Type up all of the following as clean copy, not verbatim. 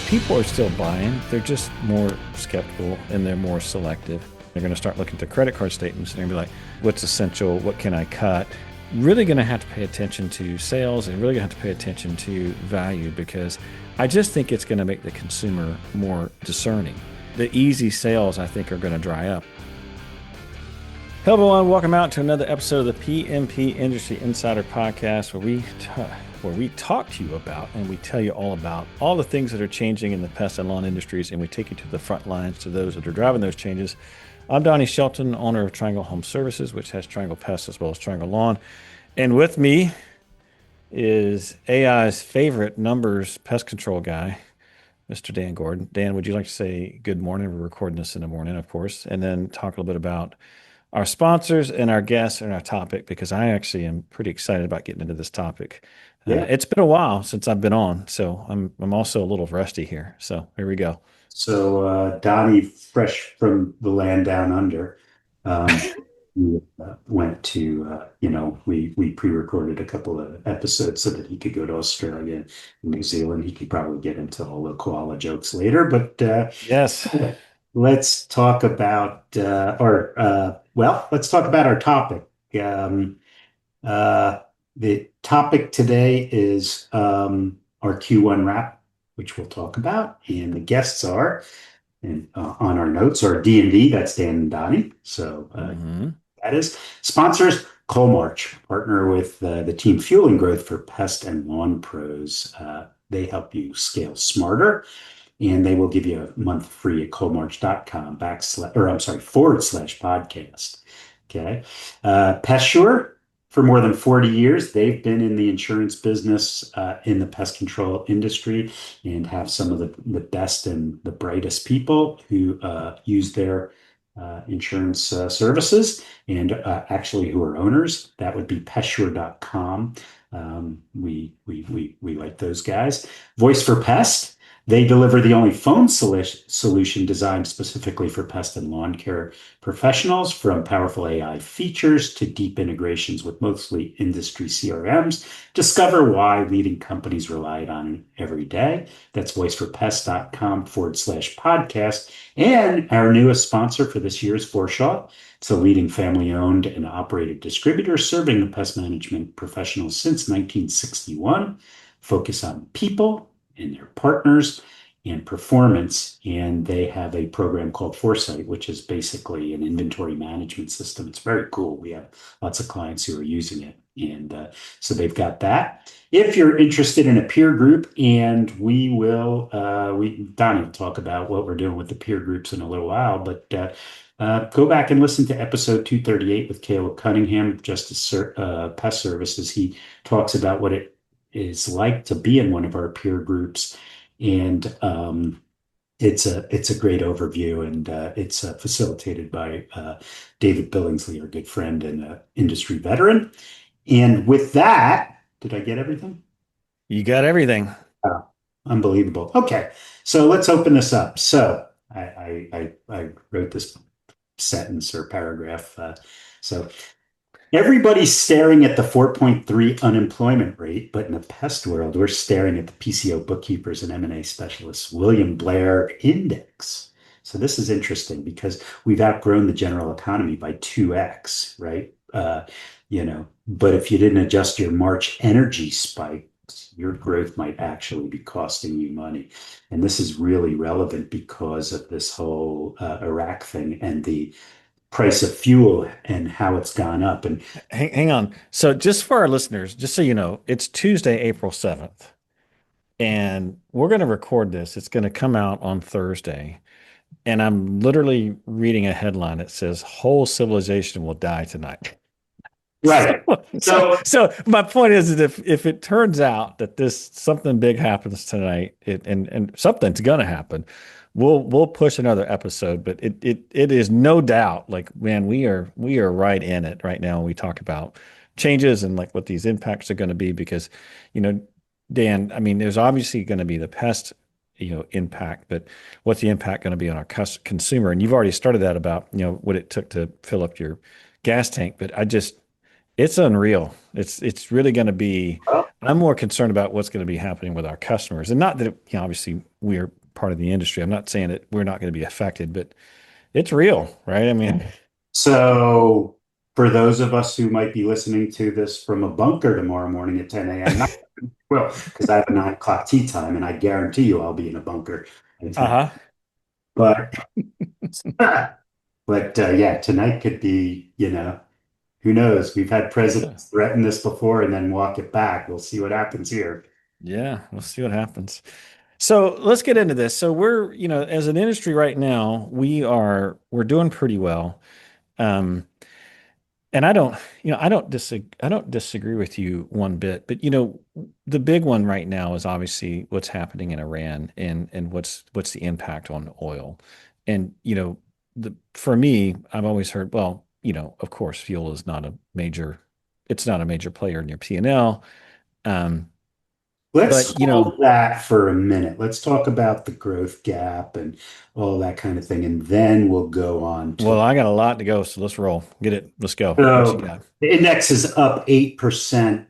people are still buying. They're just more skeptical and they're more selective. They're going to start looking at their credit card statements and they're going to be like, what's essential? What can I cut? Really going to have to pay attention to sales and really going to have to pay attention to value, because I just think it's going to make the consumer more discerning. The easy sales, I think, are going to dry up. Hello, everyone. Welcome out to another episode of the PMP Industry Insider Podcast, where we talk to you about and we tell you all about all the things that are changing in the pest and lawn industries, and we take you to the front lines, to those that are driving those changes. I'm Donnie Shelton, owner of Triangle Home Services, which has Triangle Pest as well as Triangle Lawn. And with me is AI's favorite numbers pest control guy, Mr. Dan Gordon. Dan, would you like to say good morning? We're recording this in the morning, of course, and then talk a little bit about our sponsors and our guests and our topic, because I actually am pretty excited about getting into this topic. Yeah. It's been a while since I've been on, so I'm also a little rusty here. So here we go. So Donnie, fresh from the land down under, we went to, we pre-recorded a couple of episodes so that he could go to Australia and New Zealand. He could probably get into all the koala jokes later, but Yes. let's talk about let's talk about our topic. The topic today is our Q1 wrap, which we'll talk about, and the guests are, and on our notes are D&D, that's Dan and Donnie. So that is sponsors. Coalmarch, partner with the team fueling growth for pest and lawn pros. They help you scale smarter, and they will give you a month free at coalmarch.com /podcast. Okay. PestSure, for more than 40 years, they've been in the insurance business, in the pest control industry, and have some of the best and the brightest people who use their insurance services, and actually who are owners. That would be pestsure.com. We like those guys. Voice for Pest. They deliver the only phone solution designed specifically for pest and lawn care professionals, from powerful AI features to deep integrations with mostly industry CRMs. Discover why leading companies rely on it every day. That's voiceforpest.com /podcast. And our newest sponsor for this year is Forshaw. It's a leading family-owned and operated distributor serving the pest management professionals since 1961. Focus on people and their partners and performance. And they have a program called Foresight, which is basically an inventory management system. It's very cool. We have lots of clients who are using it. And so they've got that. If you're interested in a peer group, and Donnie will talk about what we're doing with the peer groups in a little while, but go back and listen to episode 238 with Caleb Cunningham, Justice Pest Services. He talks about what it is like to be in one of our peer groups, and it's a great overview, and it's facilitated by David Billingsley, our good friend and industry veteran. And with that, did I get everything? You got everything. Unbelievable. Okay, so let's open this up. So I wrote this sentence or paragraph. So everybody's staring at the 4.3 unemployment rate, but in the pest world, we're staring at the PCO bookkeepers and M&A specialists William Blair Index. So this is interesting because we've outgrown the general economy by 2x, right? But if you didn't adjust your March energy spikes, your growth might actually be costing you money. And this is really relevant because of this whole Iraq thing and the price of fuel and how it's gone up. And hang on. So just for our listeners, just so you know, it's Tuesday, April 7th, and we're going to record this. It's going to come out on Thursday. And I'm literally reading a headline that says whole civilization will die tonight. Right. So my point is that if it turns out that something big happens tonight, and something's going to happen, we'll push another episode. But it is no doubt, like, man, we are right in it right now when we talk about changes and like what these impacts are going to be, because, Dan, I mean, there's obviously going to be the pest impact, but what's the impact going to be on our consumer? And you've already started that about what it took to fill up your gas tank. But It's unreal. It's really going to be. Well, I'm more concerned about what's going to be happening with our customers, and not that obviously we're part of the industry. I'm not saying that we're not going to be affected, but it's real, right? I mean, so for those of us who might be listening to this from a bunker tomorrow morning at 10 a.m., not well, because I have a 9 o'clock tea time, and I guarantee you I'll be in a bunker at 10. uh-huh. But yeah, tonight could be, who knows? We've had So, presidents threaten this before and then walk it back. We'll see what happens here. yeah, we'll see what happens. So let's get into this. So we're, as an industry right now, we're doing pretty well. Um, and I don't disagree with you one bit, but the big one right now is obviously what's happening in Iran and what's the impact on oil. And for me, I've always heard, well, of course, fuel is not a major, it's not a major player in your P&L. Um, Let's but hold that for a minute. Let's talk about the growth gap and all that kind of thing, and then we'll go on well, to. I got a lot to go, so let's roll. Get it. Let's go. What you So got? the index is up 8%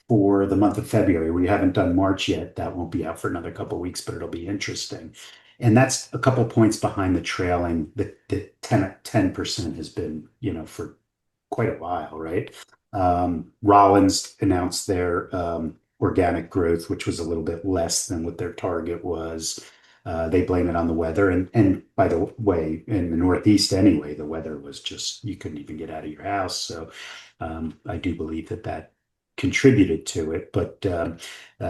for the month of February. We haven't done March yet. That won't be out for another couple of weeks, but it'll be interesting. And that's a couple points behind the trailing. The 10% has been, for quite a while, right? Rollins announced their organic growth, which was a little bit less than what their target was. They blame it on the weather. And by the way, in the Northeast anyway, the weather was just, you couldn't even get out of your house. So I do believe that that contributed to it. But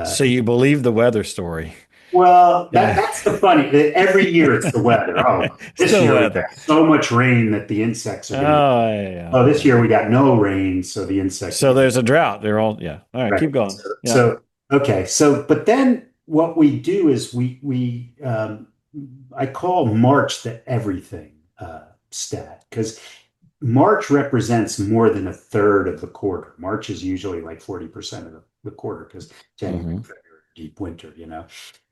So you believe the weather story? well, Yeah. that's the funny. Every year it's the weather. Oh, It's this the year we weather. got so much rain that the insects are going to. Oh, yeah, Oh, this yeah. year we got no rain, so the insects are So going to. there's a drought. They're all, yeah. All right, Right. keep going. So, Yeah. okay. So, but then what we do is I call March the everything stat because March represents more than a third of the quarter. March is usually like 40% of the quarter because January, Hmm. February, deep winter.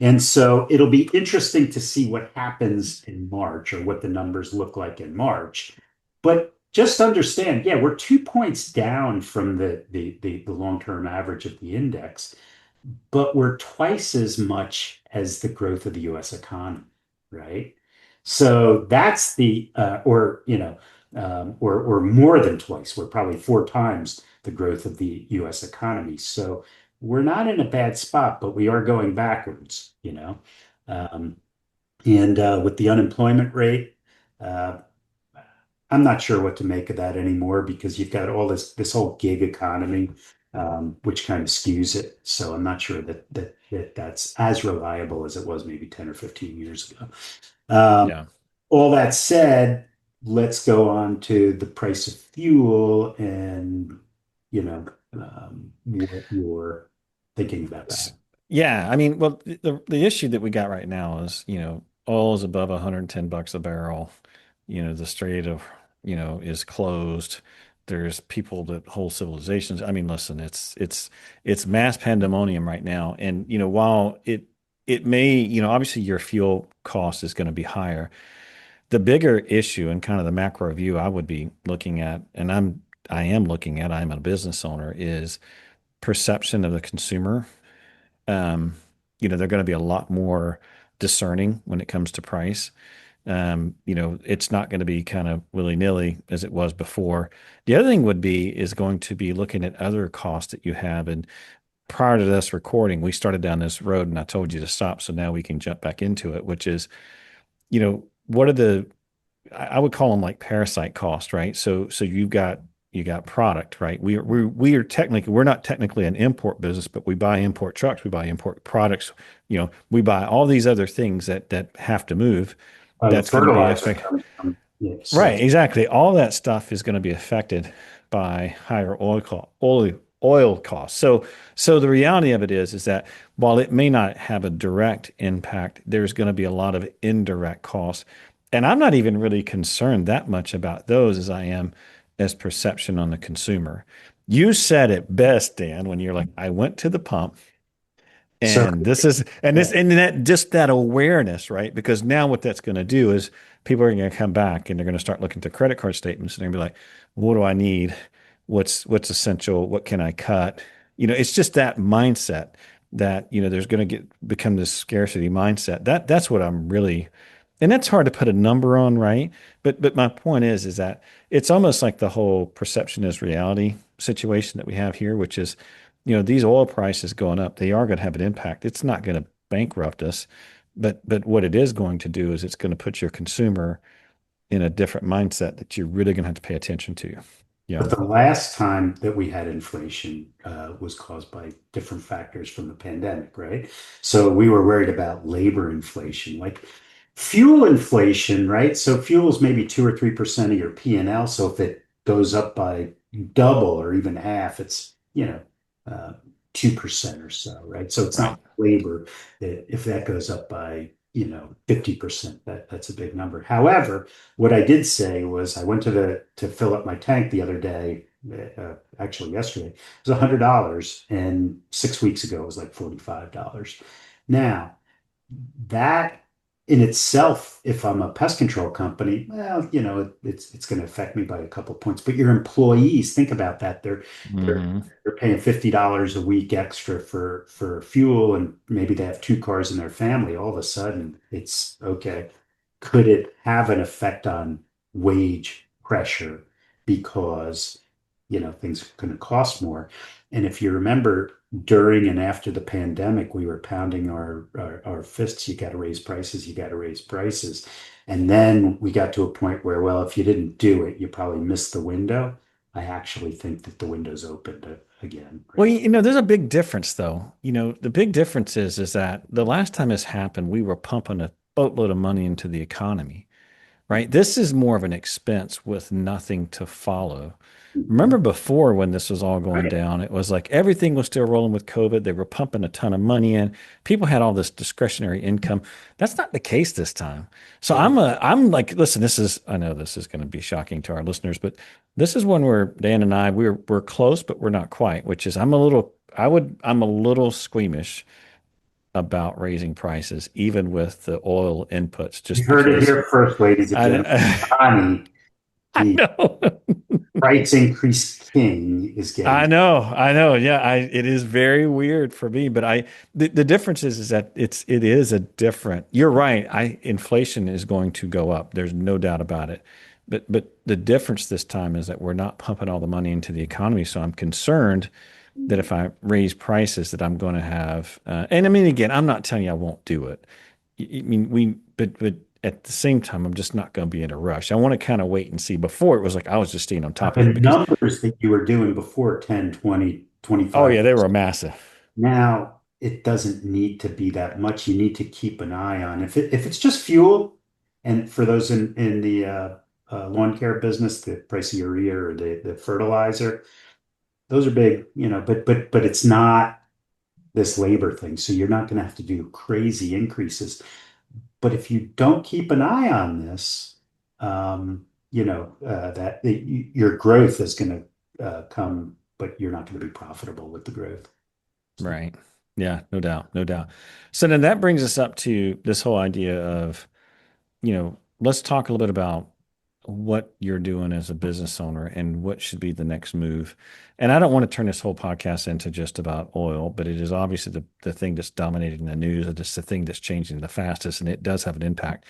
And so it'll be interesting to see what happens in March or what the numbers look like in March. But just understand, yeah, we're 2 points down from the long-term average of the index, but we're twice as much as the growth of the US economy, right? So that's or more than twice. We're probably 4 times the growth of the US economy. So we're not in a bad spot, but we are going backwards. Um, and with the unemployment rate, uh, I'm not sure what to make of that anymore because you've got all this whole gig economy, which kind of skews it. So I'm not sure that's as reliable as it was maybe 10 or 15 years ago. Um, Yeah. all that said, let's go on to the price of fuel and what you're thinking about that. S- Yeah. I mean, well, the issue that we got right now is, oil is above $110 a barrel. The Strait of, is closed. There's people that hold civilizations. I mean, listen, it's mass pandemonium right now. And, while it may, obviously your fuel cost is going to be higher. The bigger issue and kind of the macro view I would be looking at, and I am looking at, I'm a business owner, is perception of the consumer. Um, they're going to be a lot more discerning when it comes to price. It's not going to be kind of willy-nilly as it was before. The other thing would be is going to be looking at other costs that you have. And prior to this recording, we started down this road and I told you to stop. So now we can jump back into it, which is, what are I would call them like parasite cost, right? So you got product, right? We're not technically an import business, but we buy import trucks, we buy import products, we buy all these other things that have to move. The That's going to be fertilizer affected. comes from, yeah, so Right, exactly. All that stuff is going to be affected by higher oil costs. So the reality of it is that while it may not have a direct impact, there's going to be a lot of indirect costs. And I'm not even really concerned that much about those as I am as perception on the consumer. You said it best, Dan, when you're like, I went to the pump so and this is and yeah. this and that just that awareness, right? Because now what that's going to do is people are going to come back and they're going to start looking at their credit card statements and they're going to be like, what do I need? what's essential, what can I cut? It's just that mindset that, there's going to become this scarcity mindset. That's what I'm really, and that's hard to put a number on, right? But my point is that it's almost like the whole perception is reality situation that we have here, which is, these oil prices going up, they are going to have an impact. It's not going to bankrupt us, but what it is going to do is it's going to put your consumer in a different mindset that you're really going to have to pay attention to. But the last time that we had inflation was caused by different factors from the pandemic, right? So we were worried about labor inflation, like fuel inflation, right? So fuel is maybe 2 or 3% of your P&L. So if it goes up by double or even half, it's, 2% or so, right? So it's not Right. like labor. If that goes up by, 50%, that's a big number. However, what I did say was I went to fill up my tank the other day, actually yesterday. It was $100, and 6 weeks ago it was like $45. Now, that in itself, if I'm a pest control company, well, it's going to affect me by a couple of points. But your employees, think about that. They're Hmm. they're paying $50 a week extra for fuel, and maybe they have two cars in their family. All of a sudden, it's okay. Could it have an effect on wage pressure because things are going to cost more? And if you remember, during and after the pandemic, we were pounding our fists. You got to raise prices. You got to raise prices. And then we got to a point where, well, if you didn't do it, you probably missed the window. I actually think that the window's opened again Well, right there's a big difference though. The big difference is that the last time this happened, we were pumping a boatload of money into the economy, right? This is more of an expense with nothing to follow. now. Remember before when this was all going Right. down, it was like everything was still rolling with COVID. They were pumping a ton of money in. People had all this discretionary income. That's not the case this time. So Yeah. I'm like, listen, I know this is going to be shocking to our listeners, but this is one where Dan and I, we're close, but we're not quite, which is I'm a little squeamish about raising prices, even with the oil inputs, You just heard it because here first, ladies and gentlemen. I, Donnie, I the know. price increase king, is getting. I know. Yeah, it is very weird for me, but the difference is that it is a different. You're right. Inflation is going to go up. There's no doubt about it. But the difference this time is that we're not pumping all the money into the economy. So I'm concerned that if I raise prices, that I'm going to have. And I mean, again, I'm not telling you I won't do it. I mean, but at the same time, I'm just not going to be in a rush. I want to kind of wait and see. Before it was like I was just staying on But top of the it because, numbers that you were doing before 10, 20, oh 25, yeah, they were massive. now it doesn't need to be that much. You need to keep an eye on if it's just fuel, and for those in the lawn care business, the price of urea or the fertilizer, those are big, but it's not this labor thing. So you're not going to have to do crazy increases. But if you don't keep an eye on this, that your growth is going to come, but you're not going to be profitable with the growth. So Right. Yeah, no doubt, no doubt. So then that brings us up to this whole idea of, let's talk a little bit about what you're doing as a business owner and what should be the next move. And I don't want to turn this whole podcast into just about oil, but it is obviously the thing that's dominating the news, and it's the thing that's changing the fastest, and it does have an impact.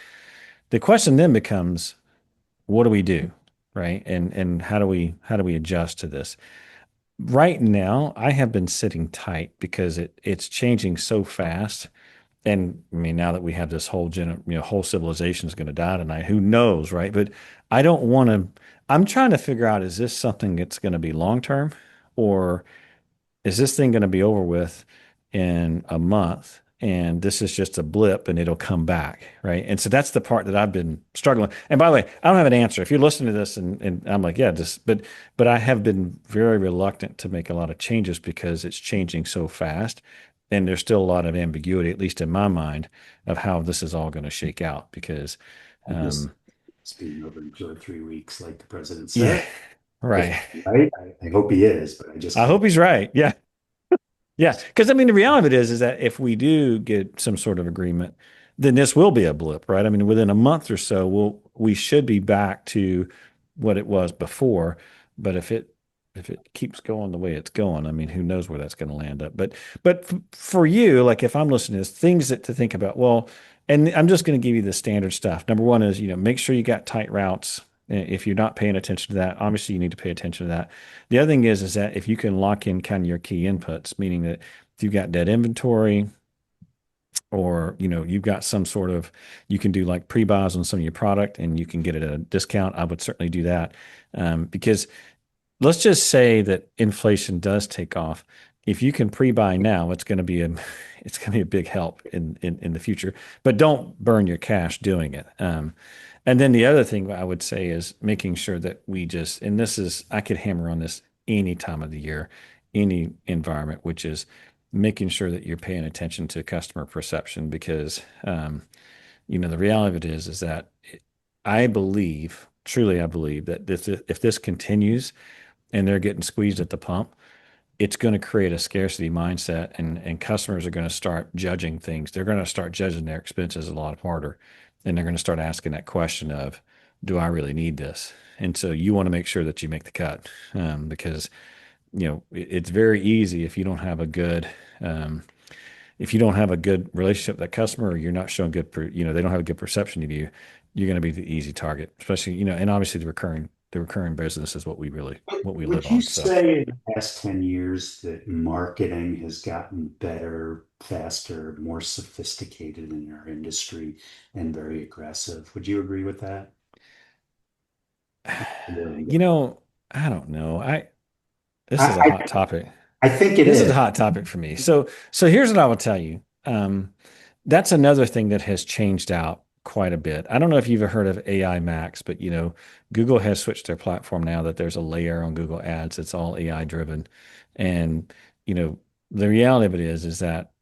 The question then becomes, what do we do? Right. And how do we adjust to this? Right now, I have been sitting tight because it's changing so fast. And I mean, now that we have this whole civilization is going to die tonight, who knows, right? But I don't want to. I'm trying to figure out, is this something that's going to be long term, or is this thing going to be over with in a month? And this is just a blip and it'll come back. Right. And so that's the part that I've been struggling. And by the way, I don't have an answer. If you're listening to this and I'm like, yeah, but I have been very reluctant to make a lot of changes because it's changing so fast. And there's still a lot of ambiguity, at least in my mind, of how this is all going to shake out. Because, this um, is being over in 2 or 3 weeks, like the president yeah, said. If right. right, I hope he is, but I just I can't. hope he's right. Yeah. Yeah, because I mean, the reality of it is that if we do get some sort of agreement, then this will be a blip, right? I mean, within a month or so, we should be back to what it was before. But if it if it keeps going the way it's going, I mean, who knows where that's going to land up. But for you, like if I'm listening to this, things that to think about. Well, and I'm just going to give you the standard stuff. Number one is, make sure you got tight routes. If you're not paying attention to that, obviously you need to pay attention to that. The other thing is that if you can lock in kind of your key inputs, meaning that if you've got dead inventory, or you've got some sort of, you can do like pre-buys on some of your product and you can get it at a discount. I would certainly do that, because let's just say that inflation does take off. If you can pre-buy now, it's going to be a big help in the future. But don't burn your cash doing it. And then the other thing I would say is making sure that and this is, I could hammer on this any time of the year, any environment, which is making sure that you're paying attention to customer perception, because the reality of it is that I believe, truly, I believe that if this continues and they're getting squeezed at the pump, it's going to create a scarcity mindset, and customers are going to start judging things. They're going to start judging their expenses a lot harder, and they're going to start asking that question of, do I really need this? And so you want to make sure that you make the cut, because it's very easy if you don't have a good um, relationship with that customer, or you're not showing they don't have a good perception of you, you're going to be the easy target, especially, and obviously the recurring business is what we Would live you on. So say in the past 10 years that marketing has gotten better, faster, more sophisticated in our industry and very aggressive? Would you agree with that? you know, I don't know. This is a I, hot topic. I think it This is is. a hot topic for me. So here's what I will tell you. That's another thing that has changed out quite a bit. I don't know if you've ever heard of AI Max, but Google has switched their platform now that there's a layer on Google Ads. It's all AI driven. And, the reality of it is that,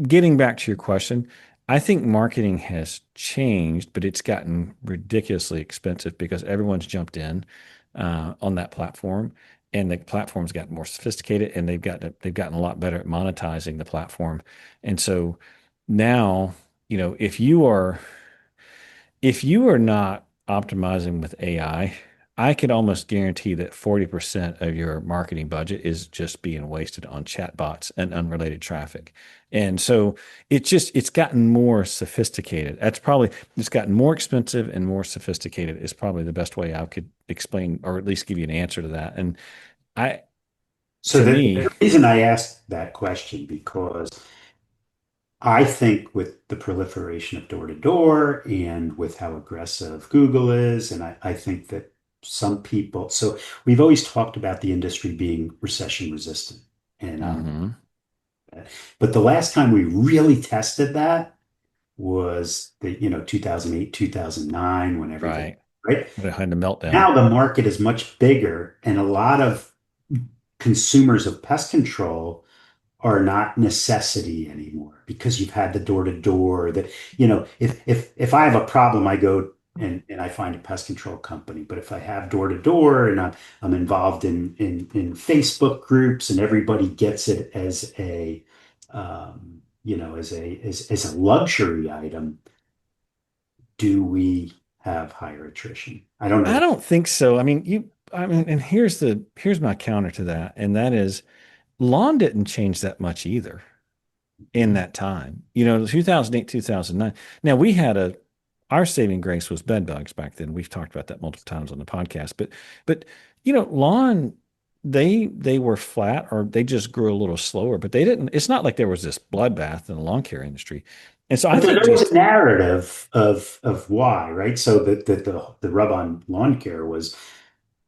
getting back to your question, I think marketing has changed, but it's gotten ridiculously expensive because everyone's jumped in on that platform, and the platform's gotten more sophisticated, and they've gotten a lot better at monetizing the platform. And so now, if you are not optimizing with AI, I could almost guarantee that 40% of your marketing budget is just being wasted on chatbots and unrelated traffic. And so it's gotten more sophisticated. It's gotten more expensive and more sophisticated is probably the best way I could explain, or at least give you an answer to that. And I, So to the me, reason I asked that question, because I think with the proliferation of door to door and with how aggressive Google is, and I think that some people, so we've always talked about the industry being recession resistant. And mhm, but the last time we really tested that was 2008, 2009, when everything, right, right? behind the meltdown. Now the market is much bigger, and a lot of consumers of pest control are not necessity anymore because you've had the door to door that, if I have a problem, I go and I find a pest control company. But if I have door to door and I'm involved in Facebook groups and everybody gets it as as a luxury item, do we have higher attrition? I don't I know. don't think so. And here's my counter to that, and that is lawn didn't change that much either in that time. 2008, 2009. Now our saving grace was bed bugs back then. We've talked about that multiple times on the podcast, but lawn, they were flat, or they just grew a little slower, but it's not like there was this bloodbath in the lawn care industry. And so I But think there was a just, narrative of why, right? So the rub on lawn care was,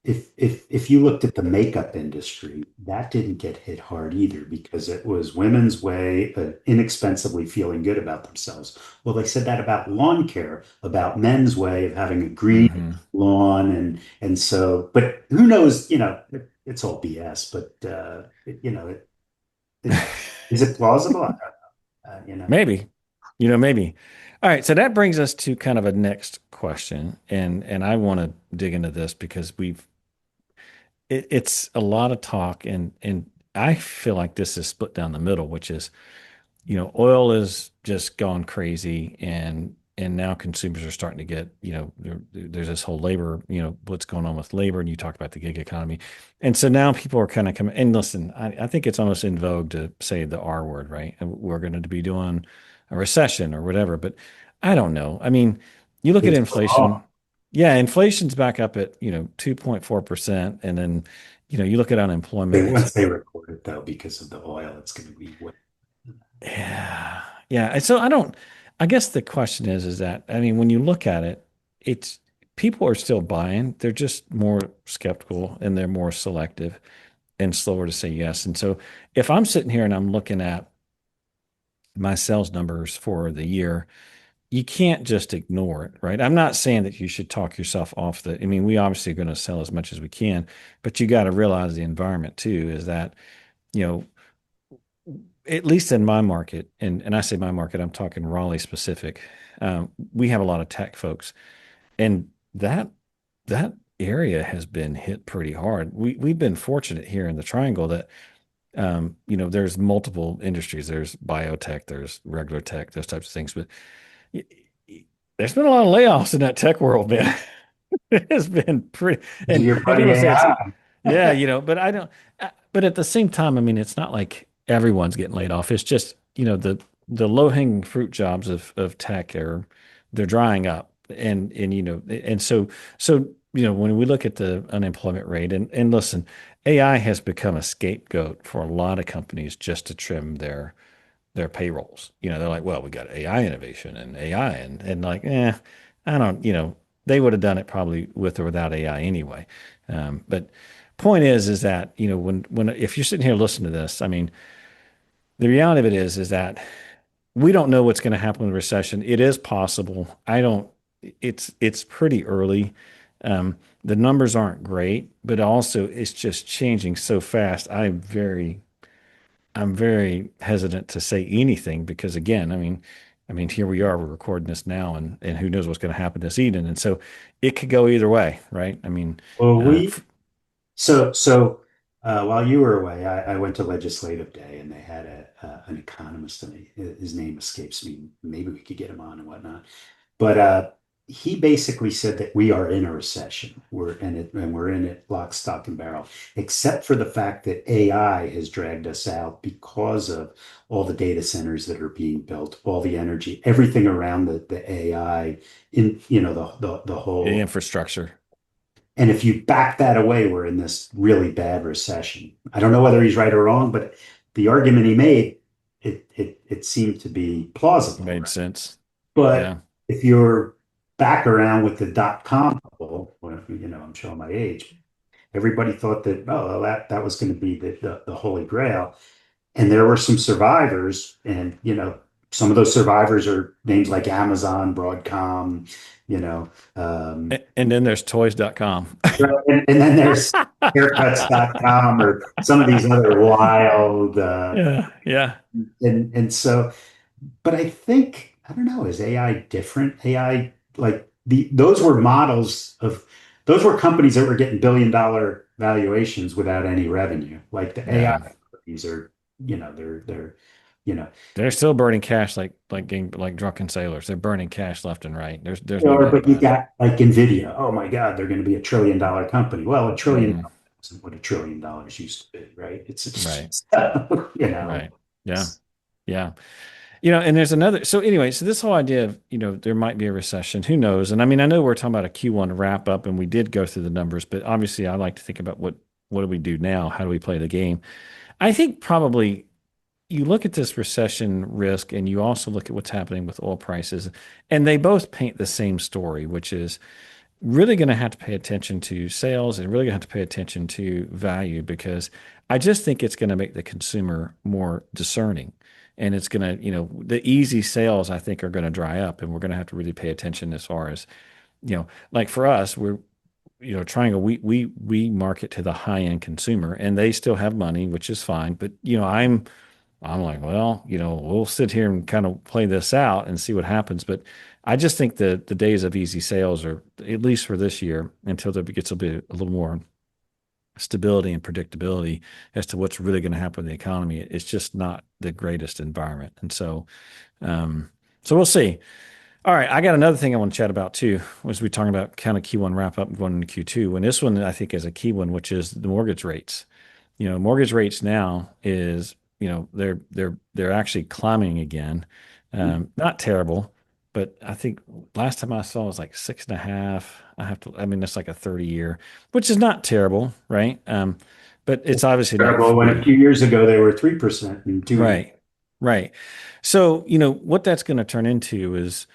if you looked at the makeup industry, that didn't get hit hard either because it was women's way of inexpensively feeling good about themselves. Well, they said that about lawn care, about men's way of having a green mhm. lawn, but who knows, it's all BS, but it, is it plausible? Maybe, maybe. All right. So that brings us to kind of a next question. And I want to dig into this because it's a lot of talk, and I feel like this is split down the middle, which is, oil is just gone crazy, and now consumers are starting to get, there's this whole labor, what's going on with labor, and you talked about the gig economy. And so now people are kind of coming, and listen, I think it's almost in vogue to say the R word, right? And we're going to be doing a recession or whatever, but I don't know. I mean, you look at It's inflation. Yeah, inflation's back up at, 2.4%. And then, you look at unemployment, it's once they record it though, because of the oil, it's going to be way. yeah. Yeah. And so I guess the question is that, I mean, when you look at it, it's people are still buying. They're just more skeptical and they're more selective and slower to say yes. And so if I'm sitting here and I'm looking at my sales numbers for the year, you can't just ignore it, right? I'm not saying that you should talk yourself off I mean, we obviously are going to sell as much as we can, but you got to realize the environment too is that, you know, at least in my market, and I say my market, I'm talking Raleigh specific. We have a lot of tech folks, and that area has been hit pretty hard. We've been fortunate here in the Triangle that there's multiple industries. There's biotech, there's regular tech, those types of things, but y- there's been a lot of layoffs in that tech world, man. It has been pretty, Your and buddy people say it's AI. yeah, but I don't. But at the same time, I mean, it's not like everyone's getting laid off. It's just the low hanging fruit jobs of tech are they're drying up, and and so when we look at the unemployment rate, and listen, AI has become a scapegoat for a lot of companies just to trim their payrolls. They're like, well, we got AI innovation and AI, and like, I don't, they would have done it probably with or without AI anyway. But point is that when if you're sitting here listening to this, I mean, the reality of it is that we don't know what's going to happen with the recession. It is possible. I don't. It's pretty early. The numbers aren't great, but also it's just changing so fast. I'm very hesitant to say anything because again, I mean, here we are, we're recording this now, and who knows what's going to happen this evening, and so it could go either way, right? I mean, Well, uh, we so while you were away, I went to Legislative Day, and they had an economist, and his name escapes me. Maybe we could get him on and whatnot. But he basically said that we are in a recession. We're in it lock, stock, and barrel, except for the fact that AI has dragged us out because of all the data centers that are being built, all the energy, everything around the AI in the whole. infrastructure. And if you back that away, we're in this really bad recession. I don't know whether he's right or wrong, but the argument he made, it seemed to be plausible. Made sense. But Yeah. if you're back around with the dot-com bubble, well, I'm showing my age. Everybody thought that, oh, well, that was going to be the holy grail. And there were some survivors, and some of those survivors are names like Amazon, Broadcom, you know, um, And then there's toys.com. and then there's haircuts.com or some of these other wild Yeah. Yeah. and so but I think I don't know, is AI different? AI like those were models of those were companies that were getting billion-dollar valuations without any revenue. Like the AI Yeah. companies are, they're you know, They're still burning cash like drunken sailors. They're burning cash left and right. There's no doubt but you about it. got like Nvidia. Oh my God, they're going to be $1 trillion company. Well, a trillion Mm, isn't what $1 trillion used to be, right? right. So, Right. Yeah. Yeah. And there's another. So anyway, so this whole idea of, there might be a recession, who knows? And I mean, I know we're talking about a Q1 wrap up and we did go through the numbers, but obviously I like to think about what do we do now? How do we play the game? I think probably you look at this recession risk and you also look at what's happening with oil prices, and they both paint the same story, which is really going to have to pay attention to sales and really going to have to pay attention to value because I just think it's going to make the consumer more discerning. And it's going to, the easy sales I think are going to dry up, and we're going to have to really pay attention as far as, like for us, we're, Triangle, we market to the high end consumer, and they still have money, which is fine. But I'm like, well, we'll sit here and kind of play this out and see what happens. But I just think the days of easy sales are, at least for this year, until there gets a little more stability and predictability as to what's really going to happen in the economy. It's just not the greatest environment. And so we'll see. All right, I got another thing I want to chat about too. Was we talking about kind of Q1 wrap up going into Q2, and this one I think is a key one, which is the mortgage rates. Mortgage rates now is, they're actually climbing again. Not terrible, but I think last time I saw it was like 6.5. I mean, that's like a 30 year, which is not terrible, right? But it's obviously not Terrible when a 40. few years ago they were 3% and 2.5. Right. Right. So, what that's going to turn into is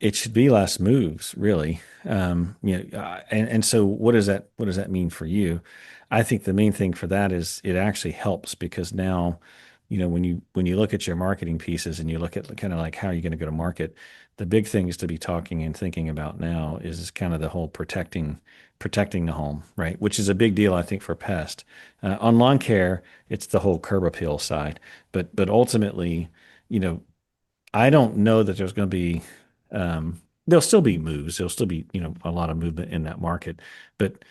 it should be less moves, really. And so what does that mean for you? I think the main thing for that is it actually helps because now, when you look at your marketing pieces and you look at kind of like how you're going to go to market, the big things to be talking and thinking about now is kind of the whole protecting the home, right? Which is a big deal, I think, for pest. On lawn care, it's the whole curb appeal side, but ultimately, you know, I don't know that there's going to be. There'll still be moves. There'll still be a lot of movement in that market, but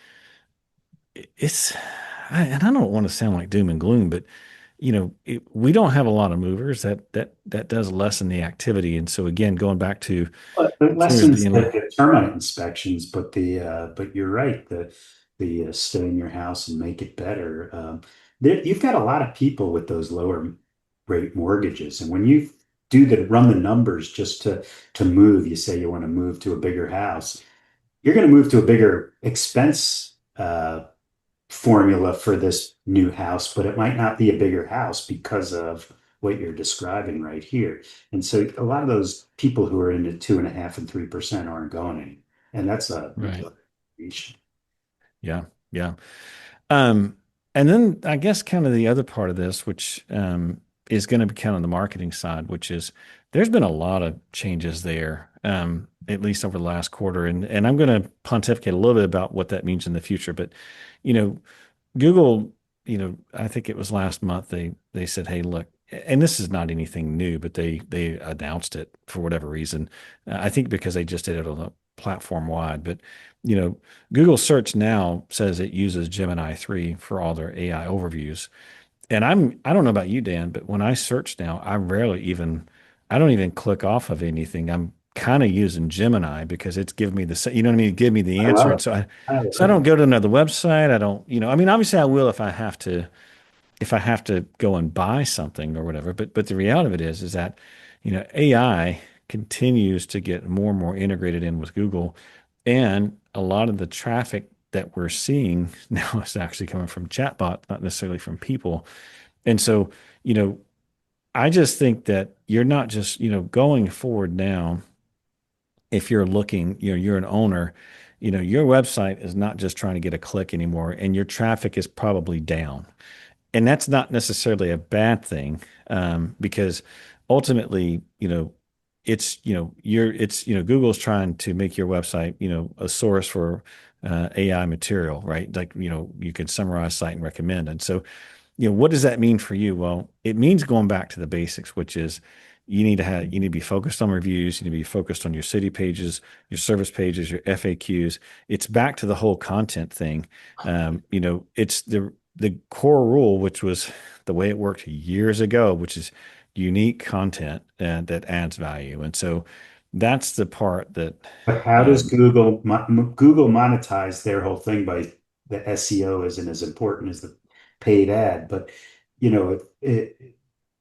it's. And I don't want to sound like doom and gloom, but we don't have a lot of movers. That does lessen the activity. And so again, going back to But it as soon as lessens the inland. the termite inspections, but you're right, the stay in your house and make it better. You've got a lot of people with those lower rate mortgages, and when you run the numbers just to move, you say you want to move to a bigger house, you're going to move to a bigger expense formula for this new house, but it might not be a bigger house because of what you're describing right here. And so a lot of those people who are into 2.5 and 3% aren't going any. And that's a Right. issue. Yeah. Yeah. Um, and then I guess kind of the other part of this, which is going to be kind of the marketing side, which is there's been a lot of changes there, at least over the last quarter. And I'm going to pontificate a little bit about what that means in the future. But, you know, Google, I think it was last month they said, "Hey, look," and this is not anything new, but they announced it for whatever reason. I think because they just did it on a platform wide, but you know, Google Search now says it uses Gemini 3 for all their AI overviews. And I don't know about you, Dan, but when I search now, I don't even click off of anything. I'm kind of using Gemini because it's giving me you know what I mean? Give me the I answer. love And it. so I so I love don't it. go to another website. I don't, I mean, obviously I will if I have to go and buy something or whatever. But the reality of it is that, AI continues to get more and more integrated in with Google. And a lot of the traffic that we're seeing now is actually coming from chatbot, not necessarily from people. And so, you know, I just think that you're not just, going forward now, if you're looking, you're an owner, your website is not just trying to get a click anymore, and your traffic is probably down. And that's not necessarily a bad thing, because ultimately, Google's trying to make your website, a source for AI material, right? Like, you can summarize, cite, and recommend. And so, what does that mean for you? Well, it means going back to the basics, which is you need to be focused on reviews, you need to be focused on your city pages, your service pages, your FAQs. It's back to the whole content thing. It's the core rule, which was the way it worked years ago, which is unique content that adds value. And so that's the part that But how does um, Google monetize their whole thing by the SEO isn't as important as the paid ad, but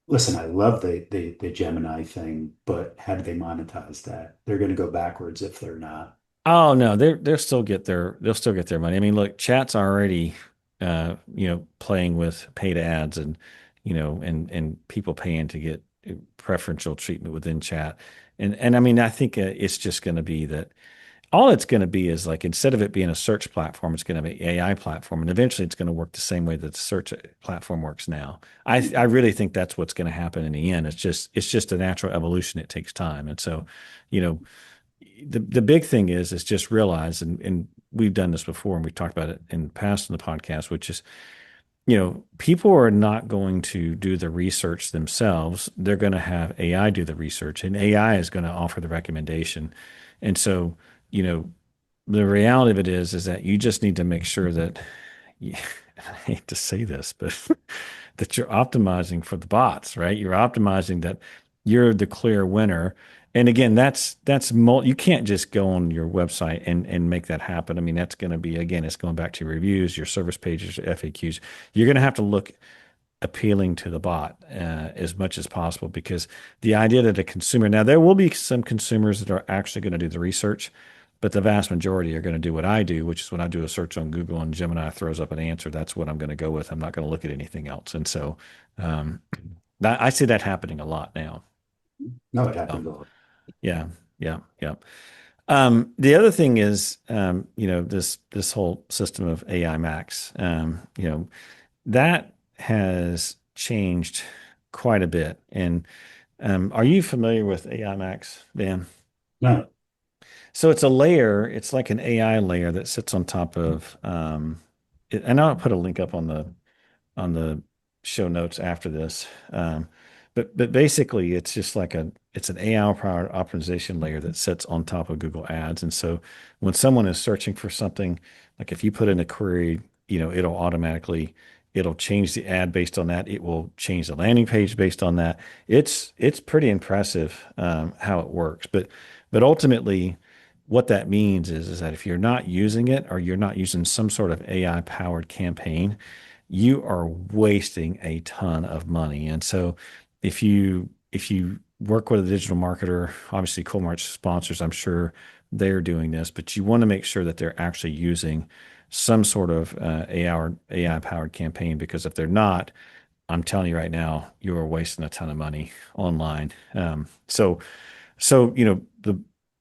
listen, I love the Gemini thing, but how do they monetize that? They're going to go backwards if they're not. Oh no, they'll still get their money. I mean, look, chat's already playing with paid ads and and people paying to get preferential treatment within chat. And I mean, I think it's just going to be that all it's going to be is like instead of it being a search platform, it's going to be AI platform, and eventually it's going to work the same way that the search platform works now. I really think that's what's going to happen in the end. It's just a natural evolution. It takes time, and so you know the big thing is just realize, and we've done this before and we've talked about it in the past in the podcast, which is, people are not going to do the research themselves. They're going to have AI do the research, and AI is going to offer the recommendation. And so, you know, the reality of it is that you just need to make sure that I hate to say this, but that you're optimizing for the bots, right? You're optimizing that you're the clear winner. And again, you can't just go on your website and make that happen. I mean, that's going to be, again, it's going back to reviews, your service pages, your FAQs. You're going to have to look appealing to the bot as much as possible, because the idea that a consumer, now there will be some consumers that are actually going to do the research, but the vast majority are going to do what I do, which is when I do a search on Google and Gemini throws up an answer, that's what I'm going to go with. I'm not going to look at anything else. And so um, I see that happening a lot now. No, it So, happens all. yeah, yeah, yeah. The other thing is, this whole system of AI Max, that has changed quite a bit. And are you familiar with AI Max, Dan? No. So it's a layer, it's like an AI layer that sits on top of and I'll put a link up on the show notes after this. But basically, it's just like it's an AI powered optimization layer that sits on top of Google Ads. And so when someone is searching for something, like if you put in a query, it'll change the ad based on that. It will change the landing page based on that. It's pretty impressive how it works. But ultimately, what that means is that if you're not using it, or you're not using some sort of AI powered campaign, you are wasting a ton of money. And so if you work with a digital marketer, obviously Coalmarch sponsors, I'm sure they're doing this, but you want to make sure that they're actually using some sort of AI powered campaign, because if they're not, I'm telling you right now, you are wasting a ton of money online. So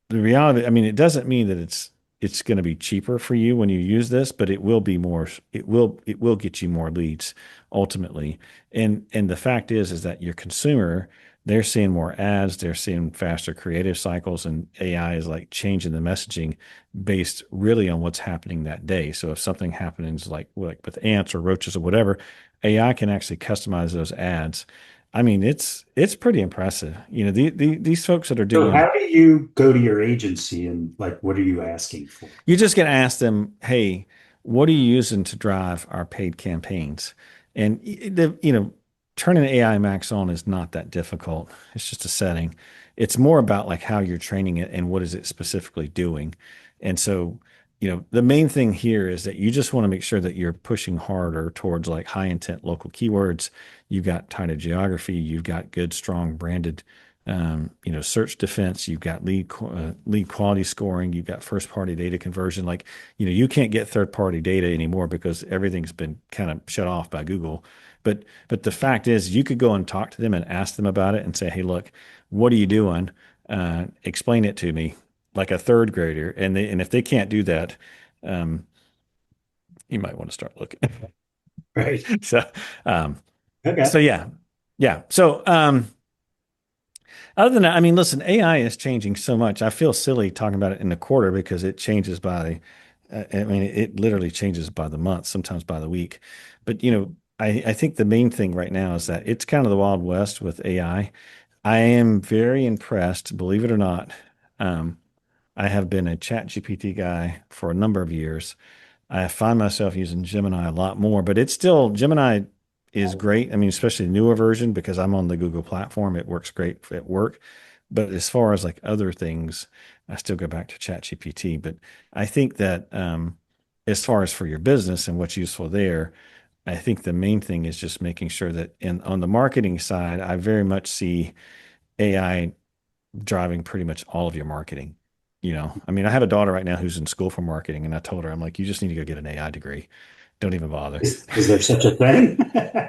the reality, I mean, it doesn't mean that it's going to be cheaper for you when you use this, but it will be more. It will get you more leads ultimately. And the fact is that your consumer, they're seeing more ads, they're seeing faster creative cycles, and AI is like changing the messaging based really on what's happening that day. So if something happens like with ants or roaches or whatever, AI can actually customize those ads. I mean, it's pretty impressive. These folks that are So doing, how do you go to your agency and like, what are you asking for? you're just going to ask them, hey, what are you using to drive our paid campaigns? And turning AI Max on is not that difficult. It's just a setting. It's more about like how you're training it and what is it specifically doing. And so, the main thing here is that you just want to make sure that you're pushing harder towards like high intent local keywords. You've got title geography. You've got good, strong branded search defense. You've got lead quality scoring. You've got first party data conversion. Like, you can't get third party data anymore because everything's been kind of shut off by Google. But the fact is, you could go and talk to them and ask them about it and say, hey, look, what are you doing? Explain it to me like a third grader. And if they can't do that, um, you might want to start looking. Right. So, um, Okay. so yeah, yeah. So, other than that, I mean, listen, AI is changing so much. I feel silly talking about it in the quarter because it changes I mean, it literally changes by the month, sometimes by the week. But, I think the main thing right now is that it's kind of the Wild West with AI. I am very impressed, believe it or not. Um, I have been a Chat GPT guy for a number of years. I find myself using Gemini a lot more, but it's still, Gemini is great. I mean, especially the newer version, because I'm on the Google platform. It works great at work. But as far as like other things, I still go back to ChatGPT. But I think that as far as for your business and what's useful there, I think the main thing is just making sure that on the marketing side, I very much see AI driving pretty much all of your marketing. I mean, I have a daughter right now who's in school for marketing, and I told her, I'm like, you just need to go get an AI degree. Don't even bother. Is there such a thing?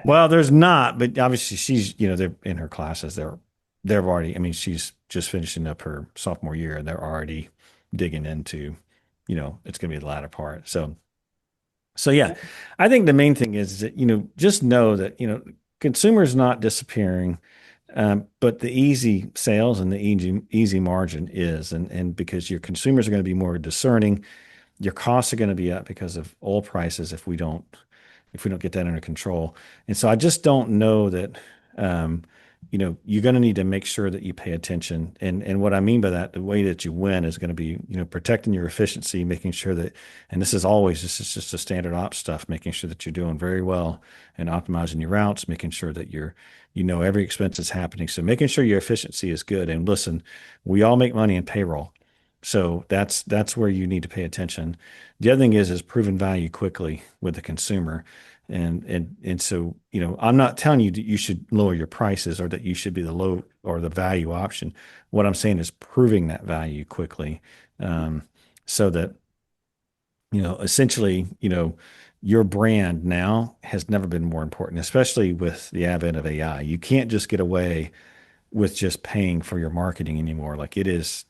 Well, there's not, but obviously she's, they're in her classes. They're already, I mean, she's just finishing up her sophomore year and they're already digging into, it's going to be the latter part. So yeah, I think the main thing is that, just know that, consumers not disappearing, but the easy sales and the easy margin is, and because your consumers are going to be more discerning, your costs are going to be up because of oil prices if we don't get that under control. And so I just don't know that you're going to need to make sure that you pay attention. And what I mean by that, the way that you win is going to be, protecting your efficiency, making sure that, and this is just a standard ops stuff, making sure that you're doing very well and optimizing your routes, making sure that you're, You know every expense is happening. So making sure your efficiency is good. And listen, we all make money in payroll. So that's where you need to pay attention. The other thing is proven value quickly with the consumer. And so, I'm not telling you that you should lower your prices or that you should be the low or the value option. What I'm saying is proving that value quickly, so that, essentially, your brand now has never been more important, especially with the advent of AI. You can't just get away with just paying for your marketing anymore. Like it is,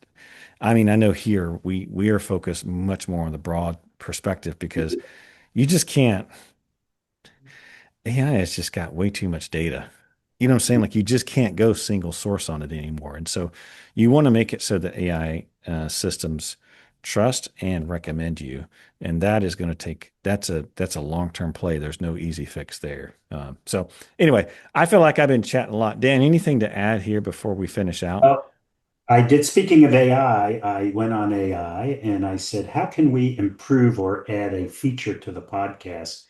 I mean, I know here we are focused much more on the broad perspective because you just can't. AI has just got way too much data. You know what I'm saying? Like you just can't go single source on it anymore. And so you want to make it so that AI systems trust and recommend you. And that is going to that's a long-term play. There's no easy fix there. So anyway, I feel like I've been chatting a lot. Dan, anything to add here before we finish out? Well, I did. Speaking of AI, I went on AI and I said, how can we improve or add a feature to the podcast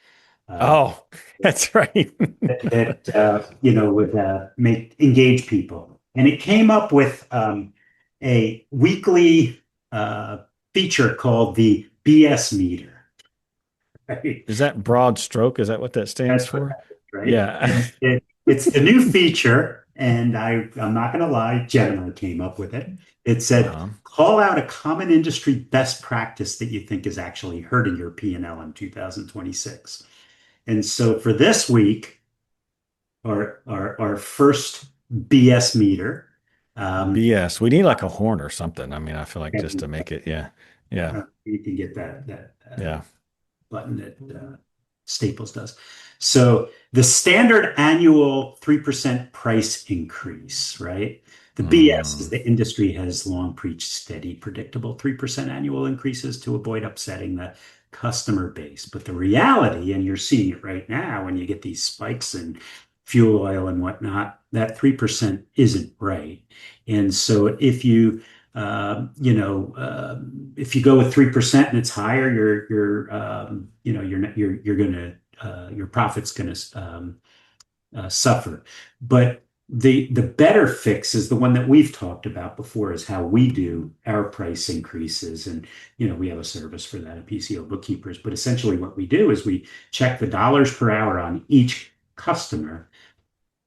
uh, Oh, that's right. that would make engage people? And it came up with a weekly feature called the BS meter. Right? Is that broad stroke? Is that what that stands That's what for? that is, right? Yeah. And it's the new feature, and I'm not going to lie, Gemini came up with it. It said, Uh-huh. call out a common industry best practice that you think is actually hurting your P&L in 2026. And so for this week, our first BS meter, BS. We need like a horn or something. I mean, I feel like just to make it, yeah. Yeah. you can get that Yeah. button that Staples does. So the standard annual 3% price increase, right? The BS is Mm, the industry has long preached steady, predictable 3% annual increases to avoid upsetting the customer base. But the reality, and you're seeing it right now when you get these spikes in fuel oil and whatnot, that 3% isn't right. And so if you go with 3% and it's higher, your profit's gonna suffer. But the better fix is the one that we've talked about before, is how we do our price increases, and we have a service for that at PCO Bookkeepers. But essentially, what we do is we check the dollars per hour on each customer.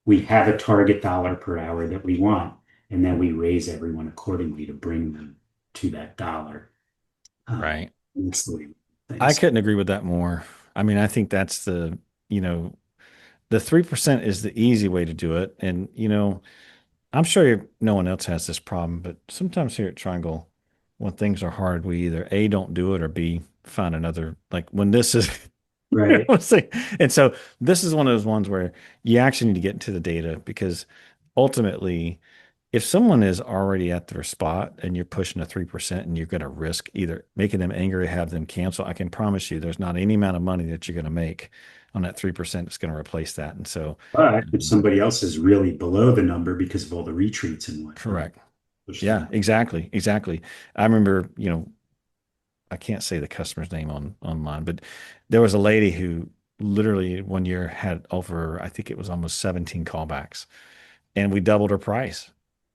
We have a target dollar per hour that we want, and then we raise everyone accordingly to bring them to that dollar. right. That's the way I things. couldn't agree with that more. I mean, I think that's you know, the 3% is the easy way to do it. And, I'm sure no one else has this problem, but sometimes here at Triangle, when things are hard, we either A, don't do it or B, find another, like when this is, Right. let's say, and so this is one of those ones where you actually need to get into the data because ultimately, if someone is already at their spot and you're pushing a 3% and you're going to risk either making them angry or have them cancel, I can promise you there's not any amount of money that you're going to make on that 3% that's going to replace that. And so, But if um, somebody else is really below the number because of all the retreats and whatnot, correct. push Yeah, them. exactly. Exactly. I remember, I can't say the customer's name online, but there was a lady who literally one year had over, I think it was almost 17 callbacks, and we doubled her price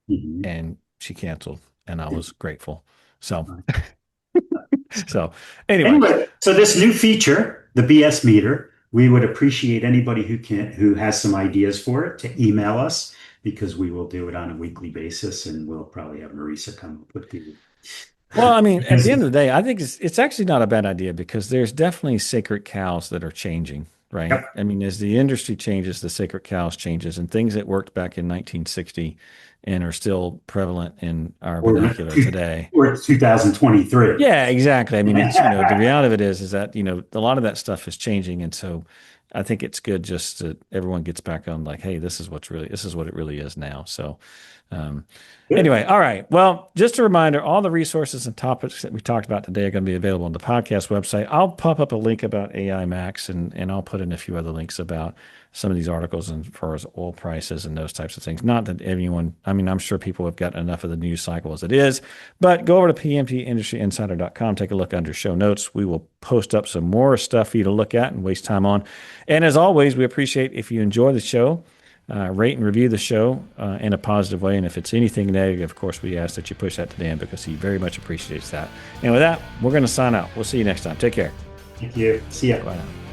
Mhm. and she canceled, and I was grateful. So, Right. so anyway, Anyway, so this new feature, the BS meter, we would appreciate anybody who has some ideas for it to email us, because we will do it on a weekly basis, and we'll probably have Marisa come up with the well, I mean, at because the end of the day, I think it's actually not a bad idea because there's definitely sacred cows that are changing, right? yep, I mean, as the industry changes, the sacred cows changes, and things that worked back in 1960 and are still prevalent in our or vernacular today. or 2023. Yeah, exactly. I mean, it's, the reality of it is that, a lot of that stuff is changing. And so I think it's good just that everyone gets back on like, hey, this is what it really is now. So, um, Good. anyway, all right. Well, just a reminder, all the resources and topics that we talked about today are going to be available on the podcast website. I'll pop up a link about AI Max and I'll put in a few other links about some of these articles and as far as oil prices and those types of things. Not that everyone, I mean, I'm sure people have gotten enough of the news cycle as it is, but go over to pmtindustryinsider.com, take a look under show notes. We will post up some more stuff for you to look at and waste time on. And as always, we appreciate if you enjoy the show. rate and review the show in a positive way. And if it's anything negative, of course, we ask that you push that to Dan because he very much appreciates that. And with that, we're going to sign out. We'll see you next time. Take care. Thank you. See ya. Bye now.